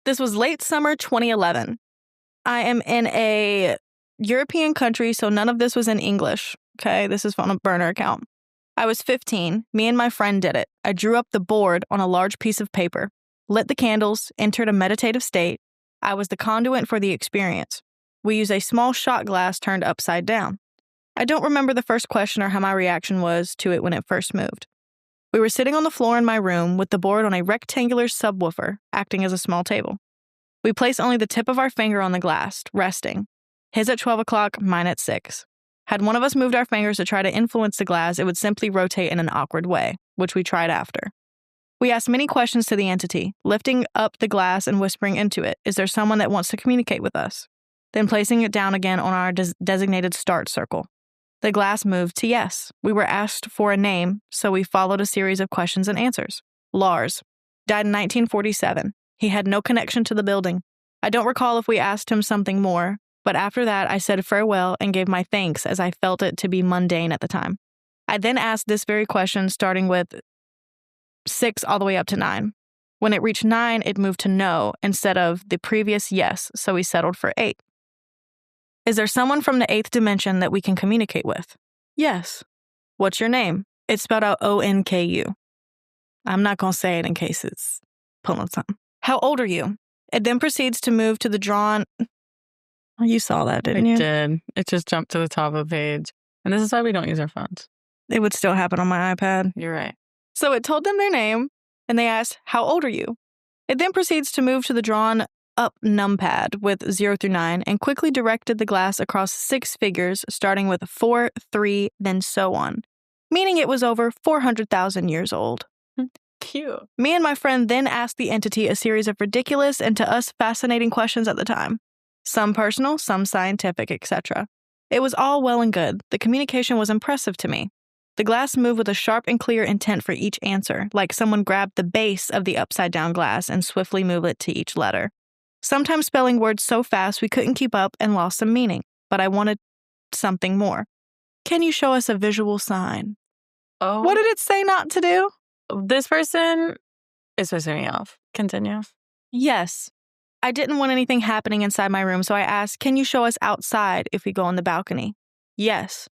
This was late summer 2011. I am in a European country, so none of this was in English. Okay, this is on a burner account. I was 15. Me and my friend did it. I drew up the board on a large piece of paper, lit the candles, entered a meditative state. I was the conduit for the experience. We used a small shot glass turned upside down. I don't remember the first question or how my reaction was to it when it first moved. We were sitting on the floor in my room with the board on a rectangular subwoofer, acting as a small table. We placed only the tip of our finger on the glass, resting. His at 12 o'clock, mine at 6. Had one of us moved our fingers to try to influence the glass, it would simply rotate in an awkward way, which we tried after. We asked many questions to the entity, lifting up the glass and whispering into it, "Is there someone that wants to communicate with us?" Then placing it down again on our designated start circle. The glass moved to yes. We were asked for a name, so we followed a series of questions and answers. Lars. Died in 1947. He had no connection to the building. I don't recall if we asked him something more, but after that I said farewell and gave my thanks as I felt it to be mundane at the time. I then asked this very question starting with 6 all the way up to 9. When it reached 9, it moved to no instead of the previous yes, so we settled for 8. Is there someone from the 8th dimension that we can communicate with? Yes. What's your name? It's spelled out ONKU. I'm not going to say it in case it's pulling something. How old are you? It then proceeds to move to the drawn... Oh, you saw that, didn't you? I did. It just jumped to the top of the page. And this is why we don't use our phones. It would still happen on my iPad. You're right. So it told them their name, and they asked, how old are you? It then proceeds to move to the drawn up numpad with 0 through 9 and quickly directed the glass across 6 figures, starting with 4, 3, then so on, meaning it was over 400,000 years old. Cute. Me and my friend then asked the entity a series of ridiculous and to us fascinating questions at the time. Some personal, some scientific, etc. It was all well and good. The communication was impressive to me. The glass moved with a sharp and clear intent for each answer, like someone grabbed the base of the upside-down glass and swiftly moved it to each letter. Sometimes spelling words so fast we couldn't keep up and lost some meaning, but I wanted something more. Can you show us a visual sign? Oh. What did it say not to do? This person is pissing me off. Continue. Yes. I didn't want anything happening inside my room, so I asked, can you show us outside if we go on the balcony? Yes.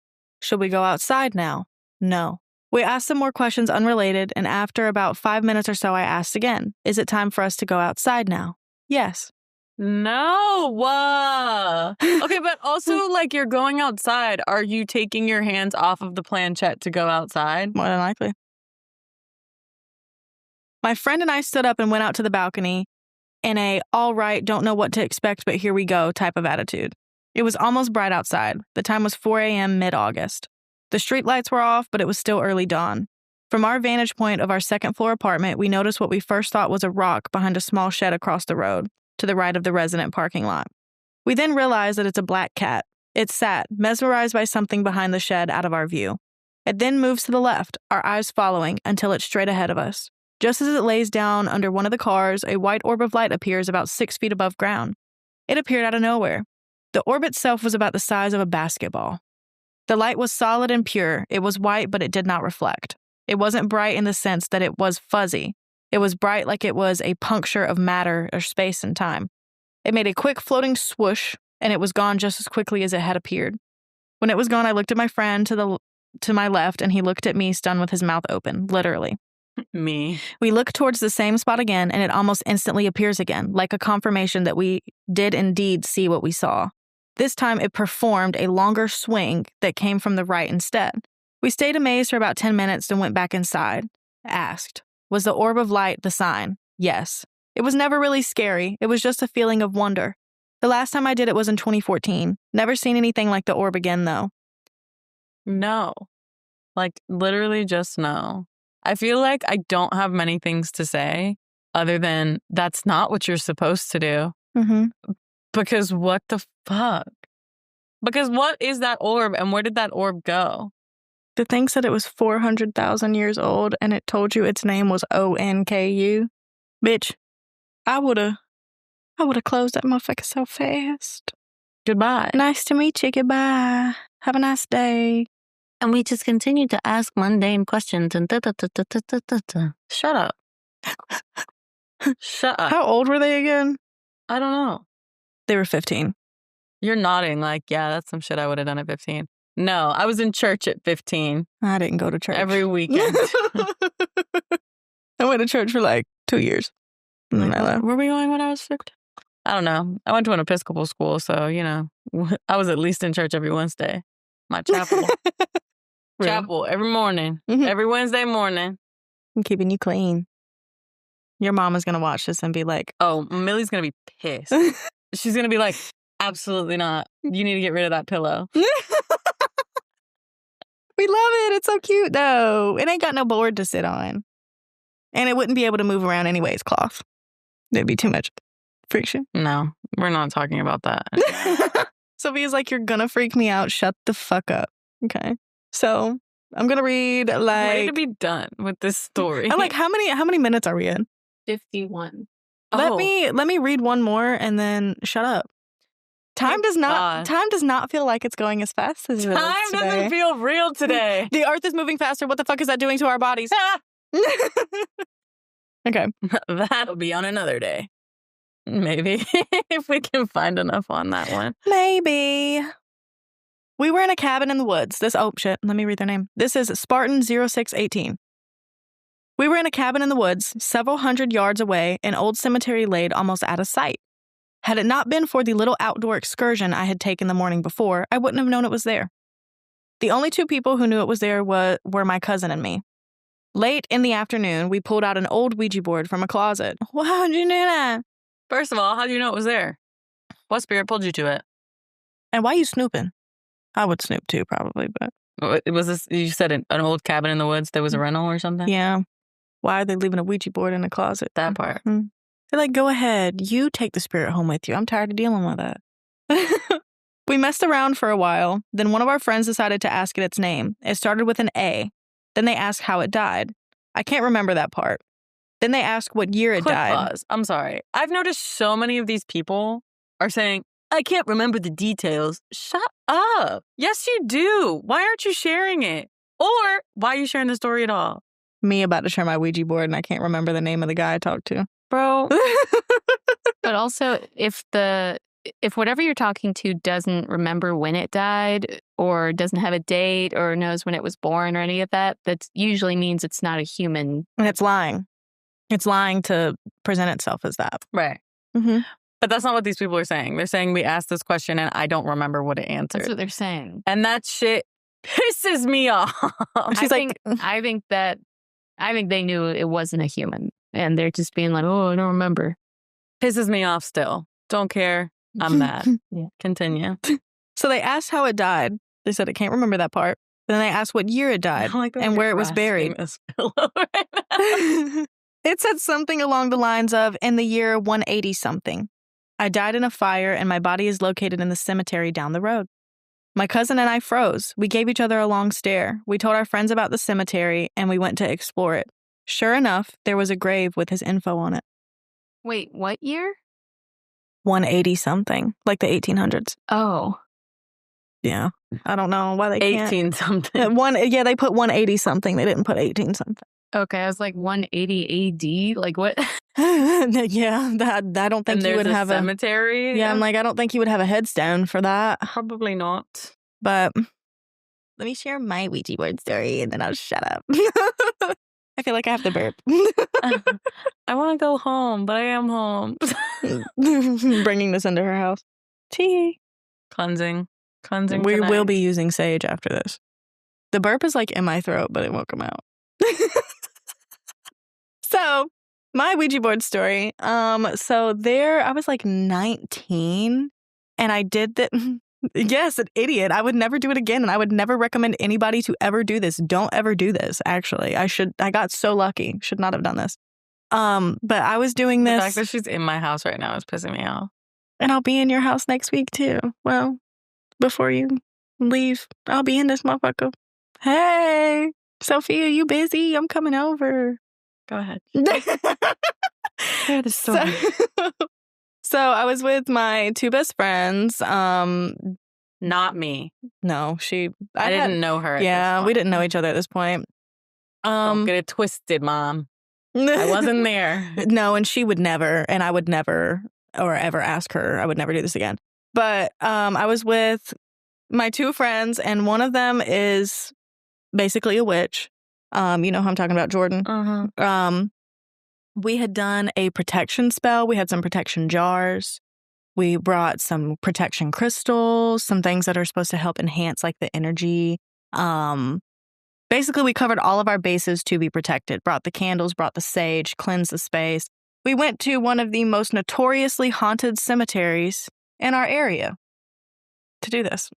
Should we go outside now? No. We asked some more questions unrelated, and after about 5 minutes or so, I asked again, is it time for us to go outside now? Yes. No. Okay, but also, like, you're going outside. Are you taking your hands off of the planchette to go outside? More than likely. My friend and I stood up and went out to the balcony in a, all right, don't know what to expect, but here we go type of attitude. It was almost bright outside. The time was 4 a.m. mid-August. The street lights were off, but it was still early dawn. From our vantage point of our second-floor apartment, we noticed what we first thought was a rock behind a small shed across the road, to the right of the resident parking lot. We then realized that it's a black cat. It sat, mesmerized by something behind the shed out of our view. It then moves to the left, our eyes following, until it's straight ahead of us. Just as it lays down under one of the cars, a white orb of light appears about 6 feet above ground. It appeared out of nowhere. The orb itself was about the size of a basketball. The light was solid and pure. It was white, but it did not reflect. It wasn't bright in the sense that it was fuzzy. It was bright like it was a puncture of matter or space and time. It made a quick floating swoosh, and it was gone just as quickly as it had appeared. When it was gone, I looked at my friend to my left, and he looked at me, stunned with his mouth open, literally. Me. We look towards the same spot again, and it almost instantly appears again, like a confirmation that we did indeed see what we saw. This time, it performed a longer swing that came from the right instead. We stayed amazed for about 10 minutes and went back inside. Asked, was the orb of light the sign? Yes. It was never really scary. It was just a feeling of wonder. The last time I did it was in 2014. Never seen anything like the orb again, though. No. Like, literally just no. I feel like I don't have many things to say other than that's not what you're supposed to do. Mm-hmm. Because what the fuck? Because what is that orb and where did that orb go? The thing said it was 400,000 years old and it told you its name was ONKU. Bitch, I would've closed that motherfucker so fast. Goodbye. Nice to meet you. Goodbye. Have a nice day. And we just continue to ask mundane questions and Shut up. Shut up. How old were they again? I don't know. They were 15. You're nodding like, yeah, that's some shit I would have done at 15. No, I was in church at 15. I didn't go to church. Every weekend. I went to church for like 2 years. And then I left. Where were we going when I was 15? I don't know. I went to an Episcopal school, so, you know, I was at least in church every Wednesday. My chapel. Chapel every morning. Mhm. Every Wednesday morning. I'm keeping you clean. Your mom is going to watch this and be like, oh, Millie's going to be pissed. She's going to be like, absolutely not. You need to get rid of that pillow. We love it. It's so cute, though. It ain't got no board to sit on. And it wouldn't be able to move around anyways, cloth. There'd be too much friction. No, we're not talking about that. Sophia's like, you're gonna freak me out. Shut the fuck up. Okay. So I'm gonna read Ready to be done with this story. I'm like, how many minutes are we in? 51. Let me read one more and then shut up. Time does not feel like it's going as fast as it is Time today. doesn't feel real today. The earth is moving faster. What the fuck is that doing to our bodies? Okay. That'll be on another day. Maybe. If we can find enough on that one. Maybe. We were in a cabin in the woods. Let me read their name. This is Spartan 0618. We were in a cabin in the woods, several hundred yards away, an old cemetery laid almost out of sight. Had it not been for the little outdoor excursion I had taken the morning before, I wouldn't have known it was there. The only two people who knew it was there were my cousin and me. Late in the afternoon, we pulled out an old Ouija board from a closet. How'd you do that? First of all, how do you know it was there? What spirit pulled you to it? And why you snooping? I would snoop too, probably, but... Was this, you said an old cabin in the woods that was a rental or something? Yeah. Why are they leaving a Ouija board in a closet? That part. They're like, go ahead. You take the spirit home with you. I'm tired of dealing with it. We messed around for a while. Then one of our friends decided to ask it its name. It started with an A. Then they asked how it died. I can't remember that part. Then they asked what year it Quick died. pause. I'm sorry. I've noticed so many of these people are saying, I can't remember the details. Shut up. Yes, you do. Why aren't you sharing it? Or why are you sharing the story at all? Me about to share my Ouija board and I can't remember the name of the guy I talked to. Bro. But also, if whatever you're talking to doesn't remember when it died or doesn't have a date or knows when it was born or any of that, that usually means it's not a human. And it's lying. It's lying to present itself as that. Right. Mm-hmm. But that's not what these people are saying. They're saying we asked this question and I don't remember what it answered. That's what they're saying. And that shit pisses me off. I think they knew it wasn't a human. And they're just being like, oh, I don't remember. Pisses me off still. Don't care. I'm mad. Yeah. Continue. So they asked how it died. They said it can't remember that part. Then they asked what year it died and where it was buried. This pillow right now. It said something along the lines of, in the year 180-something. I died in a fire and my body is located in the cemetery down the road. My cousin and I froze. We gave each other a long stare. We told our friends about the cemetery and we went to explore it. Sure enough, there was a grave with his info on it. Wait, what year? 180-something, like the 1800s. Oh. Yeah. I don't know why they can't. 18-something. Yeah, they put 180-something. They didn't put 18-something. Okay, I was like 180 AD. Like what? Yeah, I don't think you would have a cemetery. Yeah, I'm like, I don't think you would have a headstone for that. Probably not. But let me share my Ouija board story and then I'll shut up. I feel like I have to burp. I want to go home, but I am home. Bringing this into her house. Tea. Cleansing. We tonight. will be using sage after this. The burp is like in my throat, but it won't come out. So, my Ouija board story. So there, I was like 19 and I did that. Yes, an idiot. I would never do it again. And I would never recommend anybody to ever do this. Don't ever do this, actually. I got so lucky. Should not have done this. But I was doing this. The fact that she's in my house right now is pissing me off. And I'll be in your house next week too. Well, before you leave, I'll be in this motherfucker. Hey, Sophia, you busy? I'm coming over. Go ahead. Share the story. So I was with my two best friends. Not me. No, I didn't know her. Yeah, we didn't know each other at this point. Don't get it twisted, Mom. I wasn't there. No, and she would never, and I would never, or ever ask her. I would never do this again. But I was with my two friends, and one of them is basically a witch. You know who I'm talking about, Jordan. Uh-huh. We had done a protection spell. We had some protection jars. We brought some protection crystals, some things that are supposed to help enhance like the energy. Basically, we covered all of our bases to be protected. Brought the candles, brought the sage, cleansed the space. We went to one of the most notoriously haunted cemeteries in our area to do this.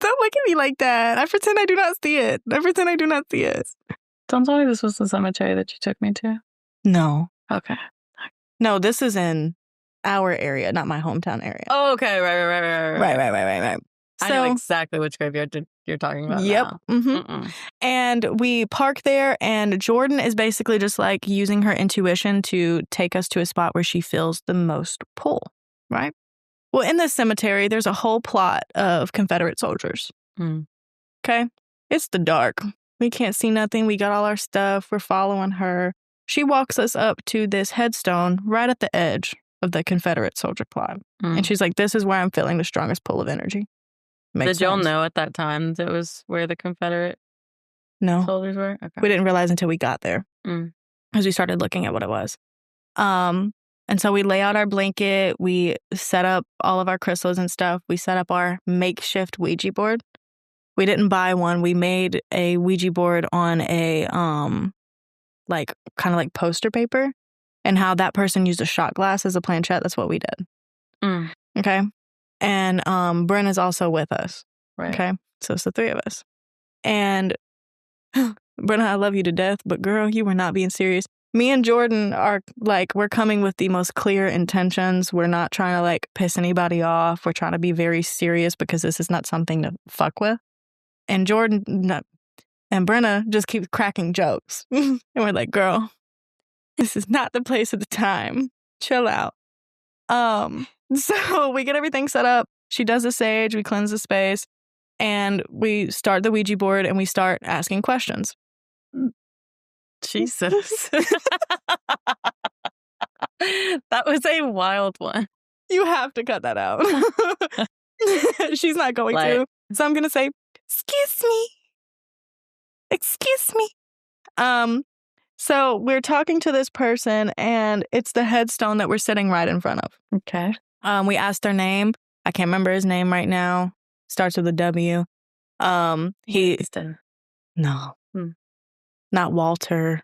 Don't look at me like that. I pretend I do not see it. Don't tell me this was the cemetery that you took me to. No. Okay. No, this is in our area, not my hometown area. Oh, okay. Right. I know exactly which graveyard you're talking about. Yep. Now. Mm-hmm. And we park there, and Jordan is basically just like using her intuition to take us to a spot where she feels the most pull, right? Well, in this cemetery, there's a whole plot of Confederate soldiers. Okay? It's the dark. We can't see nothing. We got all our stuff. We're following her. She walks us up to this headstone right at the edge of the Confederate soldier plot. And she's like, this is where I'm feeling the strongest pull of energy. Did y'all know at that time that was where the Confederate soldiers were? Okay. We didn't realize until we got there. As we started looking at what it was. And so we lay out our blanket. We set up all of our crystals and stuff. We set up our makeshift Ouija board. We didn't buy one. We made a Ouija board on a like kind of like poster paper, and how that person used a shot glass as a planchette. That's what we did. Okay. And Bryn is also with us. Right. Okay. So it's the three of us. And Brenna, I love you to death, but girl, you were not being serious. Me and Jordan are like, we're coming with the most clear intentions. We're not trying to like piss anybody off. We're trying to be very serious because this is not something to fuck with. And Jordan and Brenna just keeps cracking jokes. And we're like, girl, this is not the place or the time. Chill out. So we get everything set up. She does the sage. We cleanse the space. And we start the Ouija board and we start asking questions. Jesus. That was a wild one. You have to cut that out. She's not going to. So I'm going to say, excuse me. Excuse me. So we're talking to this person and it's the headstone that we're sitting right in front of. Okay. We asked their name. I can't remember his name right now. Starts with a W. No. Not Walter.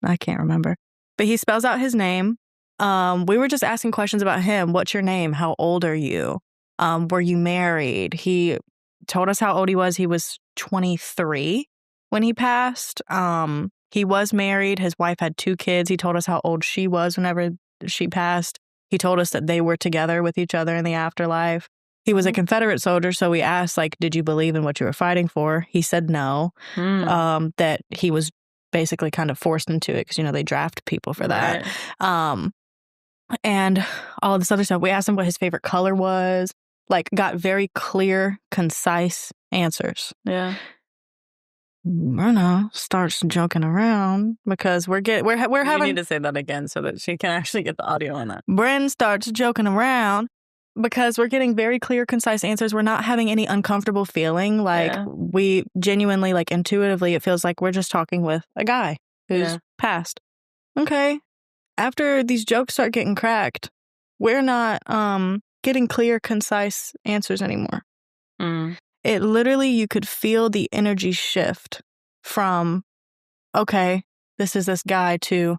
I can't remember. But he spells out his name. We were just asking questions about him. What's your name? How old are you? Were you married? He told us how old he was. He was 23 when he passed. He was married. His wife had 2 kids. He told us how old she was whenever she passed. He told us that they were together with each other in the afterlife. He was a Confederate soldier, so we asked, like, did you believe in what you were fighting for? He said no, that he was basically kind of forced into it because, you know, they draft people for that. Right. And all of this other stuff. We asked him what his favorite color was, like, got very clear, concise answers. Yeah. Myrna starts joking around because we're having... You need to say that again so that she can actually get the audio on that. Bryn starts joking around because we're getting very clear, concise answers. We're not having any uncomfortable feeling. Like, we genuinely, like, intuitively, it feels like we're just talking with a guy who's passed. Okay. After these jokes start getting cracked, we're not getting clear, concise answers anymore. It literally, you could feel the energy shift from, okay, this is this guy, to,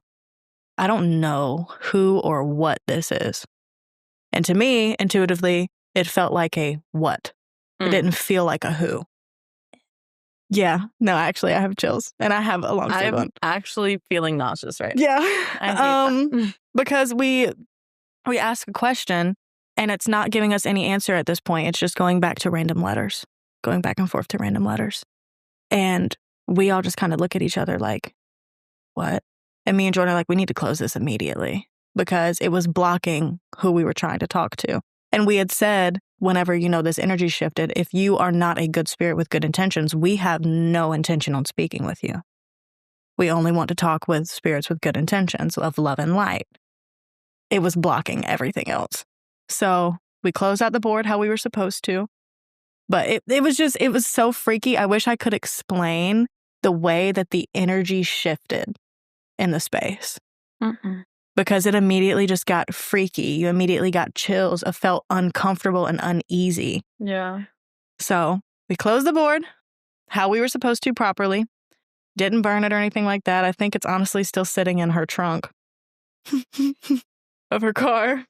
I don't know who or what this is. And to me, intuitively, it felt like a what. It didn't feel like a who. Yeah. No, actually, I have chills. And I have a long story. I'm actually feeling nauseous right now. Yeah. I hate that. Because we ask a question, and it's not giving us any answer at this point. It's just going back to random letters. Going back and forth to random letters. And we all just kind of look at each other like, what? And me and Jordan are like, we need to close this immediately. Because it was blocking who we were trying to talk to. And we had said, whenever, you know, this energy shifted, if you are not a good spirit with good intentions, we have no intention on speaking with you. We only want to talk with spirits with good intentions of love and light. It was blocking everything else. So we closed out the board how we were supposed to. But it was so freaky. I wish I could explain the way that the energy shifted in the space. Because it immediately just got freaky. You immediately got chills. I felt uncomfortable and uneasy. Yeah. So we closed the board how we were supposed to properly. Didn't burn it or anything like that. I think it's honestly still sitting in her trunk of her car.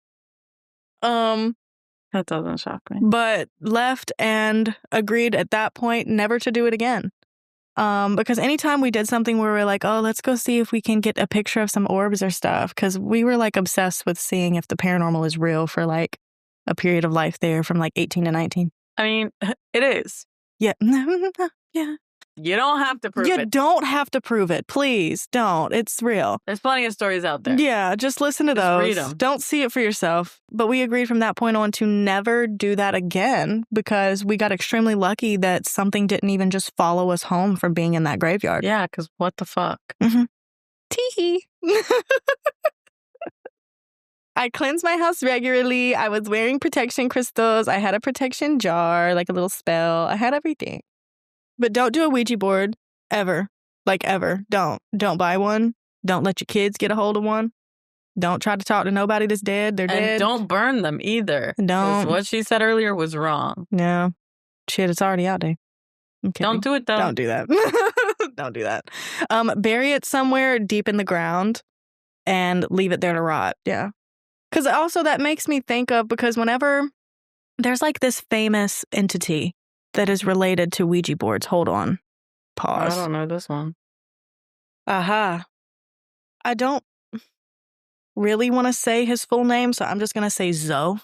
That doesn't shock me. But left and agreed at that point never to do it again. Because anytime we did something where we're like, oh, let's go see if we can get a picture of some orbs or stuff. Because we were like obsessed with seeing if the paranormal is real for like a period of life there from like 18 to 19. I mean, it is. Yeah. Yeah. You don't have to prove it. You don't have to prove it. Please don't. It's real. There's plenty of stories out there. Yeah, just listen to those. Read them. Don't see it for yourself. But we agreed from that point on to never do that again because we got extremely lucky that something didn't even just follow us home from being in that graveyard. Yeah, because what the fuck? Tee-hee. I cleansed my house regularly. I was wearing protection crystals. I had a protection jar, like a little spell. I had everything. But don't do a Ouija board, ever. Like, ever. Don't. Don't buy one. Don't let your kids get a hold of one. Don't try to talk to nobody that's dead. They're dead. And don't burn them either. Don't. What she said earlier was wrong. No. Shit, it's already out there. Don't do it, though. Don't do that. Don't do that. Bury it somewhere deep in the ground and leave it there to rot. Yeah. Because also that makes me think of, because whenever there's like this famous entity that is related to Ouija boards. Hold on. Pause. I don't know this one. Aha. I don't really want to say his full name, so I'm just going to say Zoe.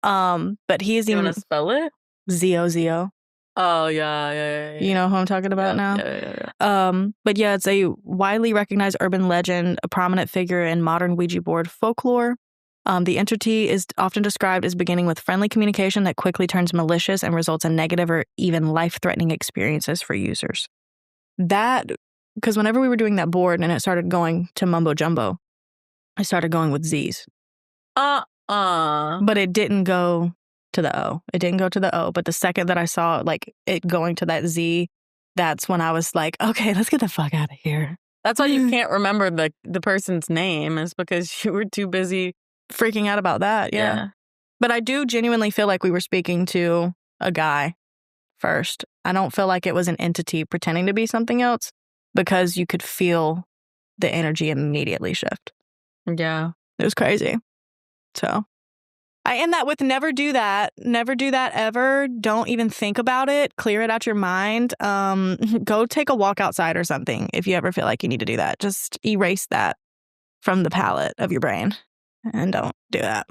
But he is You even want to spell it? Zio. Oh, yeah. You know who I'm talking about now? Yeah. But yeah, it's a widely recognized urban legend, a prominent figure in modern Ouija board folklore. The entity is often described as beginning with friendly communication that quickly turns malicious and results in negative or even life-threatening experiences for users. Because whenever we were doing that board and it started going to mumbo jumbo, I started going with Z's. But it didn't go to the O. It didn't go to the O. But the second that I saw like it going to that Z, that's when I was like, okay, let's get the fuck out of here. That's why you can't remember the person's name, is because you were too busy freaking out about that. Yeah. But I do genuinely feel like we were speaking to a guy first. I don't feel like it was an entity pretending to be something else, because you could feel the energy immediately shift. Yeah. It was crazy. So I end that with never do that. Never do that ever. Don't even think about it. Clear it out your mind. Go take a walk outside or something if you ever feel like you need to do that. Just erase that from the palette of your brain and don't do that.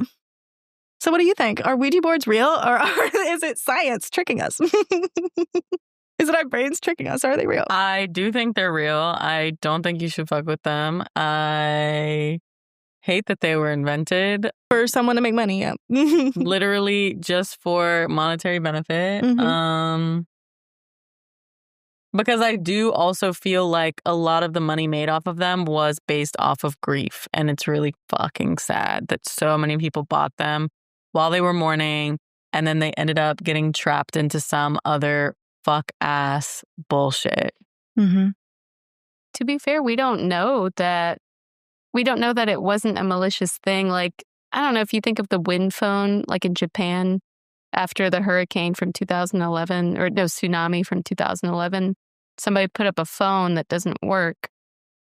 So what do you think? Are Ouija boards real, or is it science tricking us? Is it our brains tricking us? Are they real? I do think they're real. I don't think you should fuck with them. I hate that they were invented. For someone to make money, yeah. Literally just for monetary benefit. Mm-hmm. Because I do also feel like a lot of the money made off of them was based off of grief. And it's really fucking sad that so many people bought them while they were mourning, and then they ended up getting trapped into some other fuck ass bullshit. Mm-hmm. To be fair, we don't know that it wasn't a malicious thing. Like, I don't know if you think of the wind phone, like in Japan after the hurricane from 2011, or no, tsunami from 2011, somebody put up a phone that doesn't work.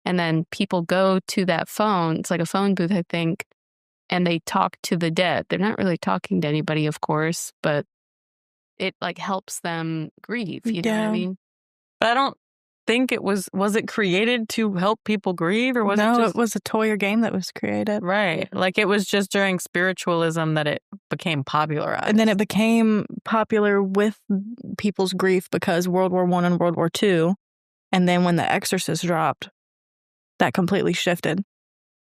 And then people go to that phone. It's like a phone booth, I think. And they talk to the dead. They're not really talking to anybody, of course, but it like helps them grieve. You know what I mean? But I don't think it was it created to help people grieve, or was it just... it was a toy or game that was created. Right. Like it was just during spiritualism that it became popularized. And then it became popular with people's grief because World War I and World War II. And then when The Exorcist dropped, that completely shifted.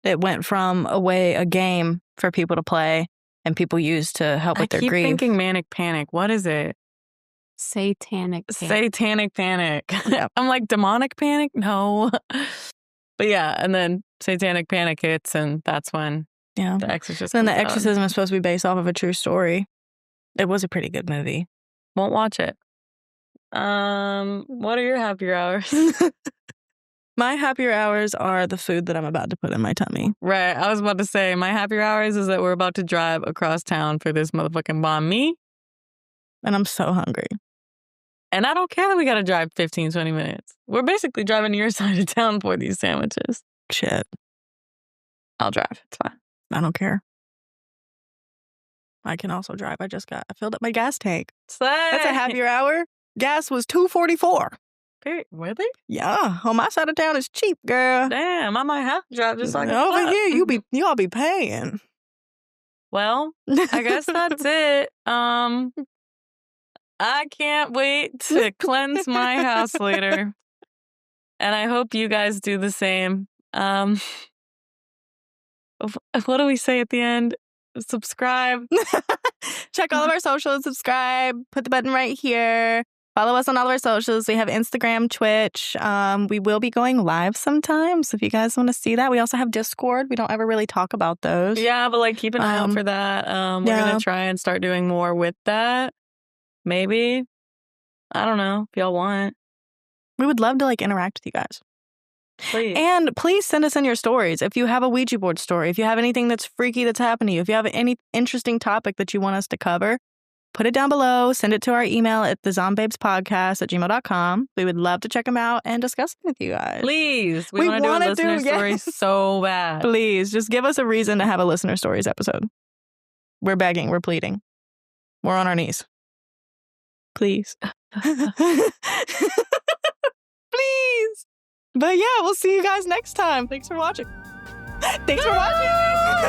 It went from a game for people to play and people use to help with their grief. I keep thinking manic panic. What is it? Satanic panic. Satanic panic. Yeah. I'm like, demonic panic? No. But yeah, and then satanic panic hits, and that's when The Exorcist. Then The Exorcism is supposed to be based off of a true story. It was a pretty good movie. Won't watch it. What are your happier hours? My happier hours are the food that I'm about to put in my tummy. Right. I was about to say, my happier hours is that we're about to drive across town for this motherfucking banh mi. And I'm so hungry. And I don't care that we got to drive 15, 20 minutes. We're basically driving to your side of town for these sandwiches. Shit. I'll drive. It's fine. I don't care. I can also drive. I filled up my gas tank. That's a happier hour. Gas was $2.44. Really? Yeah. On my side of town is cheap, girl. Damn, I might have to drive just like over here. Y'all be paying. Well, I guess that's it. I can't wait to cleanse my house later. And I hope you guys do the same. What do we say at the end? Subscribe. Check all of our socials. Subscribe. Put the button right here. Follow us on all of our socials. We have Instagram, Twitch. We will be going live sometimes if you guys want to see that. We also have Discord. We don't ever really talk about those. Yeah, but like keep an eye out for that. We're going to try and start doing more with that. Maybe. I don't know if y'all want. We would love to like interact with you guys. Please. And please send us in your stories. If you have a Ouija board story, if you have anything that's freaky that's happened to you, if you have any interesting topic that you want us to cover, put it down below. Send it to our email at thezombabespodcast@gmail.com. We would love to check them out and discuss them with you guys. Please. We want to do a listener story so bad. Please. Just give us a reason to have a listener stories episode. We're begging. We're pleading. We're on our knees. Please. But yeah, we'll see you guys next time. Thanks for watching. Thanks for watching.